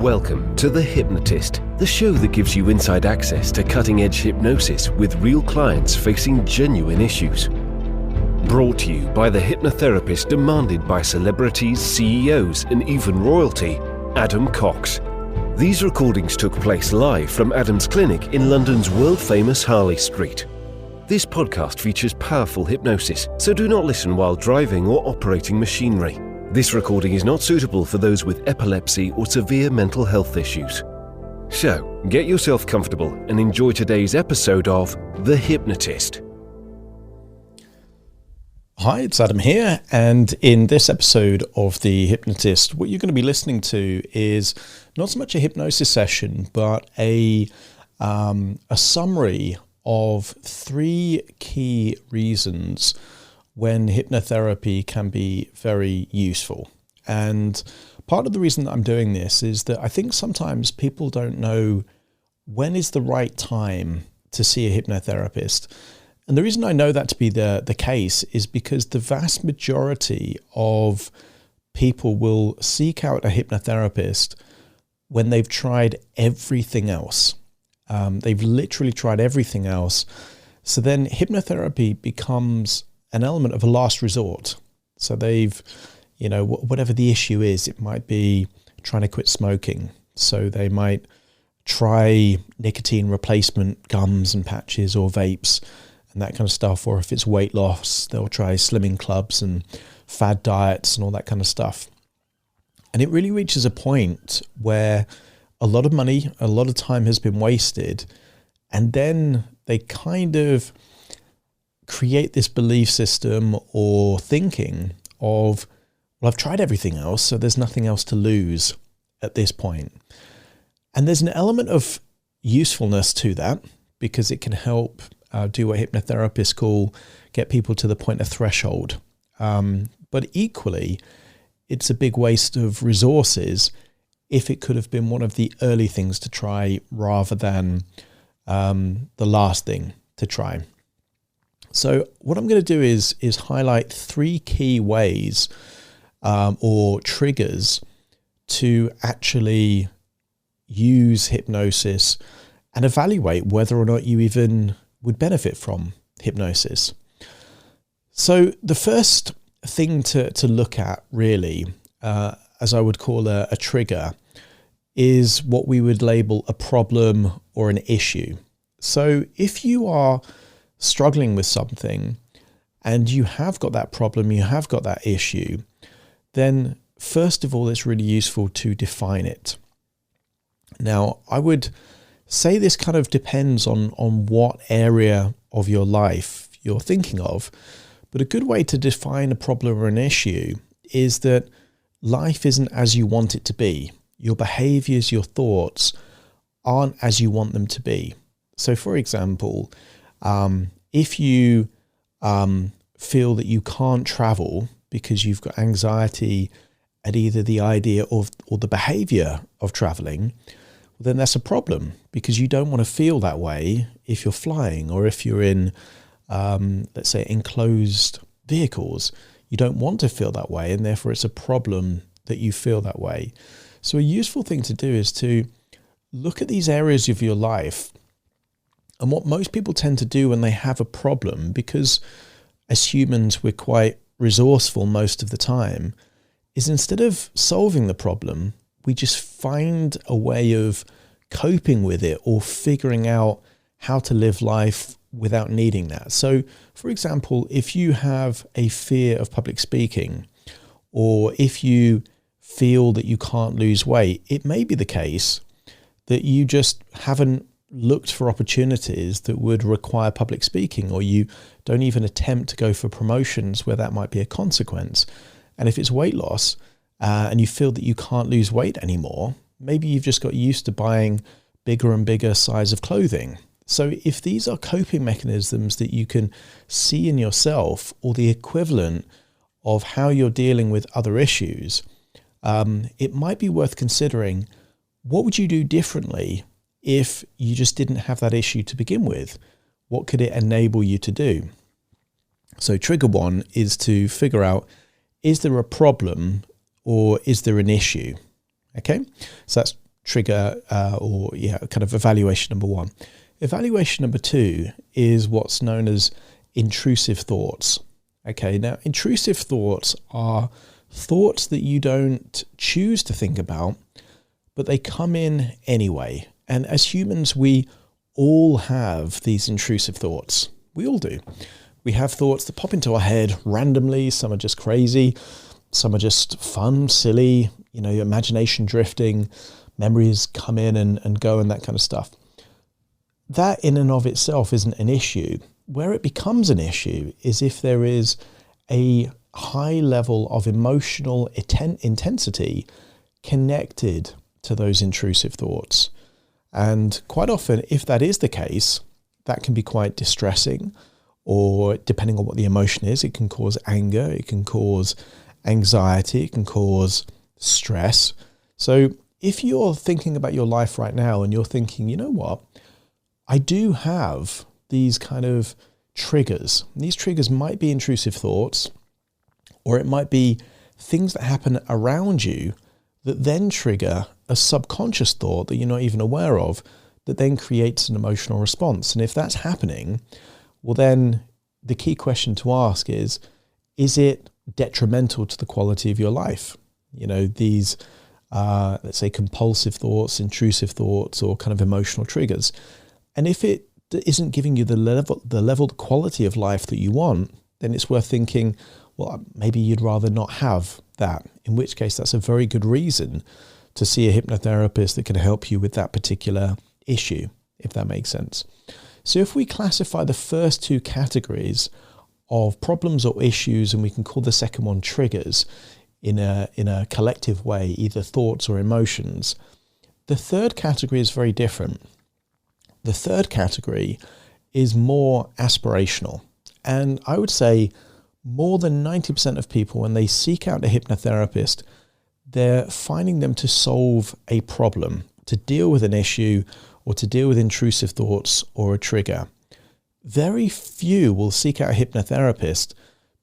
Welcome to The Hypnotist, the show that gives you inside access to cutting-edge hypnosis with real clients facing genuine issues. Brought to you by the hypnotherapist demanded by celebrities, CEOs, and even royalty, Adam Cox. These recordings took place live from Adam's clinic in London's world-famous Harley Street. This podcast features powerful hypnosis, so do not listen while driving or operating machinery. This recording is not suitable for those with epilepsy or severe mental health issues. So, get yourself comfortable and enjoy today's episode of The Hypnotist. Hi, it's Adam here, and in this episode of The Hypnotist, what you're going to be listening to is not so much a hypnosis session, but a summary of 3 key reasons when hypnotherapy can be very useful. And part of the reason that I'm doing this is that I think sometimes people don't know when is the right time to see a hypnotherapist. And the reason I know that to be the case is because the vast majority of people will seek out a hypnotherapist when they've tried everything else. They've literally tried everything else. So then hypnotherapy becomes an element of a last resort. So they've, whatever the issue is, it might be trying to quit smoking. So they might try nicotine replacement gums and patches or vapes and that kind of stuff. Or if it's weight loss, they'll try slimming clubs and fad diets and all that kind of stuff. And it really reaches a point where a lot of money, a lot of time has been wasted. And then they kind of create this belief system or thinking of, well, I've tried everything else, so there's nothing else to lose at this point. And there's an element of usefulness to that because it can help do what hypnotherapists call get people to the point of threshold. But equally, it's a big waste of resources if it could have been one of the early things to try rather than the last thing to try. So what I'm going to do is highlight 3 key ways or triggers to actually use hypnosis and evaluate whether or not you even would benefit from hypnosis. So the first thing to look at really, as I would call a trigger, is what we would label a problem or an issue. So if you are struggling with something and you have got that problem, you have got that issue, then first of all, it's really useful to define it. Now, I would say this kind of depends on what area of your life you're thinking of, but a good way to define a problem or an issue is that life isn't as you want it to be. Your behaviors, your thoughts aren't as you want them to be. So for example, if you feel that you can't travel because you've got anxiety at either the idea of or the behavior of traveling, well, then that's a problem because you don't want to feel that way if you're flying or if you're in, let's say, enclosed vehicles. You don't want to feel that way, and therefore it's a problem that you feel that way. So a useful thing to do is to look at these areas of your life. And what most people tend to do when they have a problem, because as humans we're quite resourceful most of the time, is instead of solving the problem, we just find a way of coping with it or figuring out how to live life without needing that. So, for example, if you have a fear of public speaking, or if you feel that you can't lose weight, it may be the case that you just haven't looked for opportunities that would require public speaking, or you don't even attempt to go for promotions where that might be a consequence. And if it's weight loss and you feel that you can't lose weight anymore, maybe you've just got used to buying bigger and bigger size of clothing. So if these are coping mechanisms that you can see in yourself or the equivalent of how you're dealing with other issues, it might be worth considering, what would you do differently if you just didn't have that issue to begin with? What could it enable you to do? So trigger 1 is to figure out, is there a problem or is there an issue? Okay, so that's trigger kind of evaluation number one. Evaluation number two is what's known as intrusive thoughts. Okay, now intrusive thoughts are thoughts that you don't choose to think about, but they come in anyway. And as humans, we all have these intrusive thoughts. We all do. We have thoughts that pop into our head randomly. Some are just crazy. Some are just fun, silly, your imagination drifting, memories come in and go and that kind of stuff. That in and of itself isn't an issue. Where it becomes an issue is if there is a high level of emotional intensity connected to those intrusive thoughts. And quite often, if that is the case, that can be quite distressing, or depending on what the emotion is, it can cause anger, it can cause anxiety, it can cause stress. So if you're thinking about your life right now and you're thinking, you know what, I do have these kind of triggers. These triggers might be intrusive thoughts, or it might be things that happen around you that then trigger a subconscious thought that you're not even aware of, that then creates an emotional response. And if that's happening, well, then the key question to ask is it detrimental to the quality of your life? These, let's say, compulsive thoughts, intrusive thoughts, or kind of emotional triggers. And if it isn't giving you the level quality of life that you want, then it's worth thinking, well, maybe you'd rather not have that, in which case that's a very good reason to see a hypnotherapist that can help you with that particular issue, if that makes sense. So if we classify the first two categories of problems or issues, and we can call the second one triggers in a collective way, either thoughts or emotions, the third category is very different. The third category is more aspirational. And I would say more than 90% of people, when they seek out a hypnotherapist, they're finding them to solve a problem, to deal with an issue, or to deal with intrusive thoughts or a trigger. Very few will seek out a hypnotherapist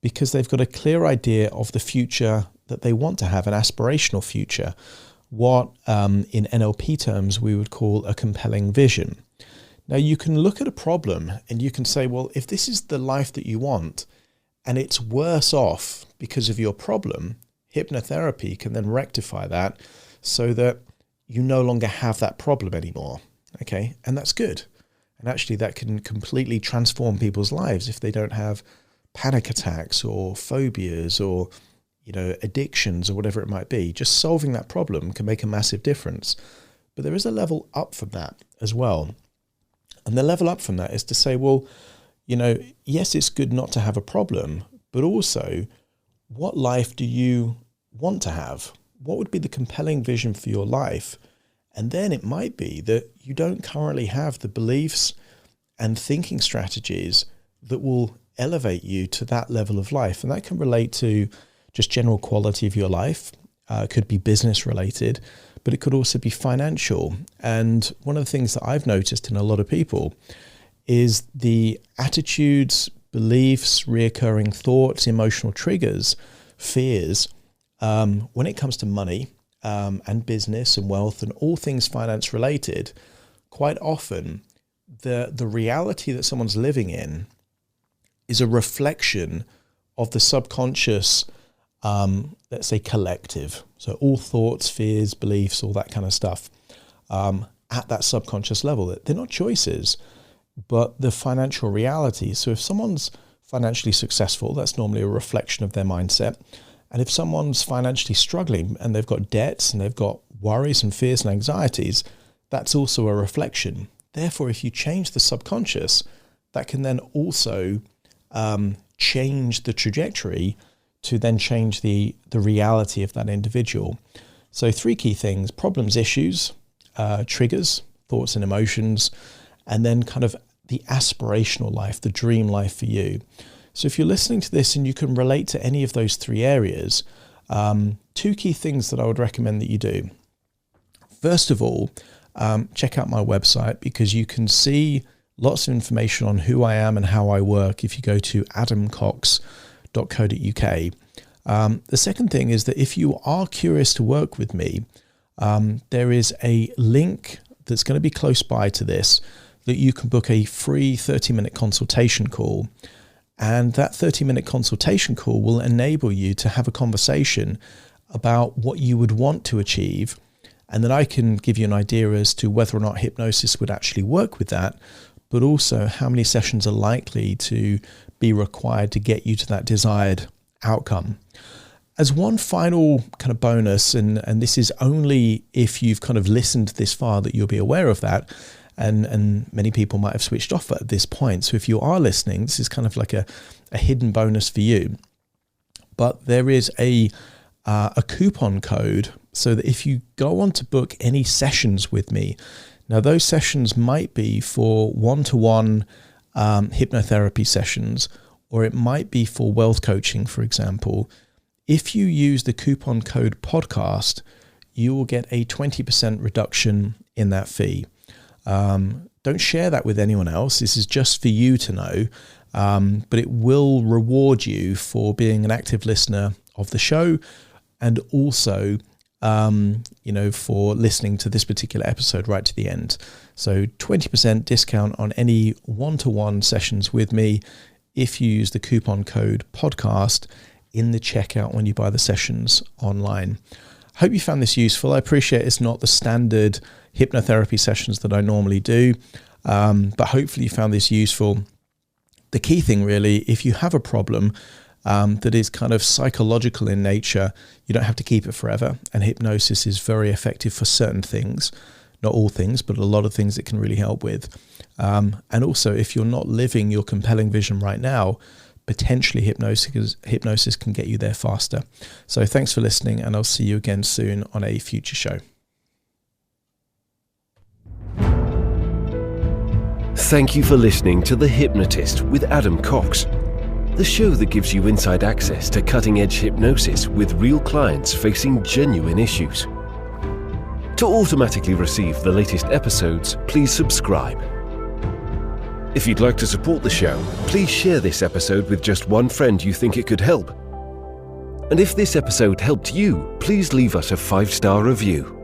because they've got a clear idea of the future that they want to have, an aspirational future, what in NLP terms we would call a compelling vision. Now, you can look at a problem and you can say, well, if this is the life that you want and it's worse off because of your problem, hypnotherapy can then rectify that so that you no longer have that problem anymore. Okay, and that's good. And actually that can completely transform people's lives if they don't have panic attacks or phobias or, addictions or whatever it might be. Just solving that problem can make a massive difference. But there is a level up from that as well. And the level up from that is to say, well, yes, it's good not to have a problem, but also what life do you want to have? What would be the compelling vision for your life? And then it might be that you don't currently have the beliefs and thinking strategies that will elevate you to that level of life. And that can relate to just general quality of your life. It could be business related, but it could also be financial. And one of the things that I've noticed in a lot of people is the attitudes, beliefs, reoccurring thoughts, emotional triggers, fears, when it comes to money and business and wealth and all things finance related. Quite often the reality that someone's living in is a reflection of the subconscious, let's say collective. So all thoughts, fears, beliefs, all that kind of stuff at that subconscious level. They're not choices, but the financial reality. So if someone's financially successful, that's normally a reflection of their mindset. And if someone's financially struggling and they've got debts and they've got worries and fears and anxieties, that's also a reflection. Therefore, if you change the subconscious, that can then also change the trajectory to then change the reality of that individual. So 3 key things: problems, issues, triggers, thoughts and emotions, and then kind of the aspirational life, the dream life for you. So if you're listening to this and you can relate to any of those 3 areas, 2 key things that I would recommend that you do. First of all, check out my website, because you can see lots of information on who I am and how I work if you go to adamcox.co.uk. The second thing is that if you are curious to work with me, there is a link that's going to be close by to this that you can book a free 30-minute consultation call. And that 30-minute consultation call will enable you to have a conversation about what you would want to achieve. And then I can give you an idea as to whether or not hypnosis would actually work with that, but also how many sessions are likely to be required to get you to that desired outcome. As one final kind of bonus, and this is only if you've kind of listened this far that you'll be aware of that, and many people might have switched off at this point. So if you are listening, this is kind of like a hidden bonus for you. But there is a coupon code so that if you go on to book any sessions with me, now those sessions might be for one-to-one hypnotherapy sessions, or it might be for wealth coaching, for example. If you use the coupon code podcast, you will get a 20% reduction in that fee. Don't share that with anyone else. This is just for you to know, but it will reward you for being an active listener of the show, and also, for listening to this particular episode right to the end. So 20% discount on any one-to-one sessions with me if you use the coupon code podcast in the checkout when you buy the sessions online. I hope you found this useful. I appreciate it's not the standard hypnotherapy sessions that I normally do, but hopefully you found this useful. The key thing really, if you have a problem that is kind of psychological in nature, you don't have to keep it forever. And hypnosis is very effective for certain things, not all things, but a lot of things it can really help with. And also, if you're not living your compelling vision right now, potentially hypnosis can get you there faster. So thanks for listening, and I'll see you again soon on a future show. Thank you for listening to The Hypnotist with Adam Cox, the show that gives you inside access to cutting-edge hypnosis with real clients facing genuine issues. To automatically receive the latest episodes, please subscribe. If you'd like to support the show, please share this episode with just one friend you think it could help. And if this episode helped you, please leave us a 5-star review.